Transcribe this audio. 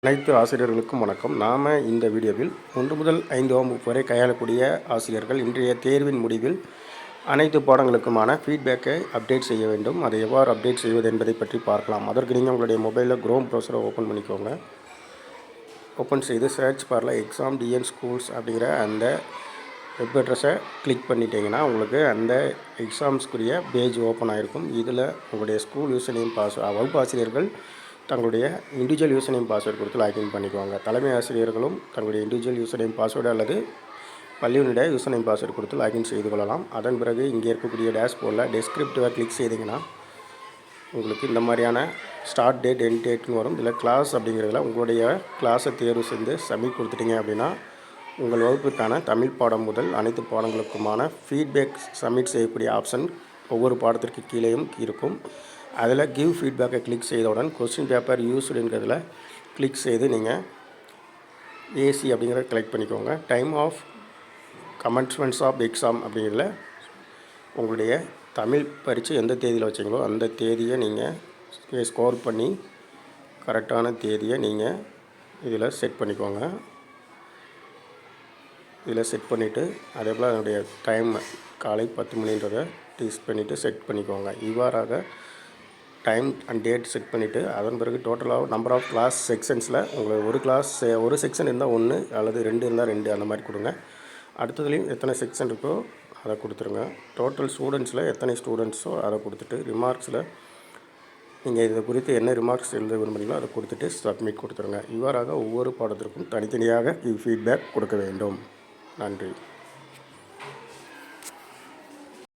அனைத்து ஆசிரியர்களுக்கும் வணக்கம். நாம் இந்த வீடியோவில் 1 முதல் 5ஆம் வகுப்பு வரை கையாளக்கூடிய ஆசிரியர்கள் இன்றைய தேர்வின் முடிவில் அனைத்து பாடங்களுக்குமான ஃபீட்பேக்கை அப்டேட் செய்ய வேண்டும். அதை எவ்வாறு அப்டேட் செய்வது என்பதை பற்றி பார்க்கலாம். அதற்கு நீங்கள் உங்களுடைய மொபைலில் குரோம் ப்ரௌசரை ஓப்பன் பண்ணிக்கோங்க. ஓப்பன் செய்து சர்ச் பாரில் எக்ஸாம் டிஎன் ஸ்கூல்ஸ் அப்படிங்கிற அந்த வெப் அட்ரஸை கிளிக் பண்ணிட்டீங்கன்னா உங்களுக்கு அந்த எக்ஸாம்ஸ்க்குரிய பேஜ் ஓப்பன் ஆகிருக்கும். இதில் உங்களுடைய ஸ்கூல் யூசர் நேம் வகுப்பு ஆசிரியர்கள் தங்களுடைய இண்டிவிஜுவல் யூசர் நேம் பாஸ்வேர்டு கொடுத்து லாகின் பண்ணிக்குவாங்க. தலைமை ஆசிரியர்களும் தங்களுடைய இண்டிவிஜுவல் யூசர் நேம் பாஸ்வேர்டு அல்லது பள்ளியினுடைய யூசர் நேம் பாஸ்வேர்டு கொடுத்து லாகின் செய்து கொள்ளலாம். அதன் பிறகு இங்கே இருக்கக்கூடிய டேஷ்போர்டில் டெஸ்கிரிப்டிவாக கிளிக் செய்திங்கன்னா உங்களுக்கு இந்த மாதிரியான ஸ்டார்ட் டேட் எண்ட் டேட்னு வரும். இதில் கிளாஸ் அப்படிங்கிறதுல உங்களுடைய கிளாஸை தேர்வு செய்து சப்மிட் கொடுத்துட்டீங்க அப்படின்னா உங்கள் வகுப்பிற்கான தமிழ் பாடம் முதல் அனைத்து பாடங்களுக்குமான ஃபீட்பேக் சப்மிட் செய்யக்கூடிய ஆப்ஷன் ஒவ்வொரு பாடத்திற்கு கீழேயும் இருக்கும். அதில் கிவ் ஃபீட்பேக்கை கிளிக் செய்தவுடன் கொஸ்டின் பேப்பர் யூஸ்டுங்கிறதுல கிளிக் செய்து நீங்கள் ஏசி அப்படிங்கிறத கலெக்ட் பண்ணிக்கோங்க. டைம் ஆஃப் கமென்ஸ்மெண்ட்ஸ் ஆஃப் எக்ஸாம் அப்படிங்கிறதுல உங்களுடைய தமிழ் பரீட்சை எந்த தேதியில் வச்சிங்களோ அந்த தேதியை நீங்கள் ஸ்கோர் பண்ணி கரெக்டான தேதியை நீங்கள் இதில் செட் பண்ணிக்கோங்க. இதில் செட் பண்ணிவிட்டு அதே போல் அதனுடைய டைம் காலை 10 மணின்றதை டீஸ் பண்ணிவிட்டு செட் பண்ணிக்கோங்க. இவ்வாறாக டைம் அண்ட் டேட் செட் பண்ணிவிட்டு அதன் பிறகு டோட்டலாக நம்பர் ஆஃப் கிளாஸ் செக்ஷன்ஸில் உங்களுக்கு ஒரு செக்ஷன் இருந்தால் 1 அல்லது 2 இருந்தால் 2 அந்த மாதிரி கொடுங்க. அடுத்ததுலேயும் எத்தனை செக்ஷன் இருக்கோ அதை கொடுத்துருங்க. டோட்டல் ஸ்டூடெண்ட்ஸில் எத்தனை ஸ்டூடெண்ட்ஸோ அதை கொடுத்துட்டு ரிமார்க்ஸில் நீங்கள் இதை குறித்து என்ன ரிமார்க்ஸ் எழுத விரும்புகிறீங்களோ அதை கொடுத்துட்டு சப்மிட் கொடுத்துருங்க. இவ்வாறாக ஒவ்வொரு பாடத்திற்கும் தனித்தனியாக ஃபீட்பேக் கொடுக்க வேண்டும். நன்றி.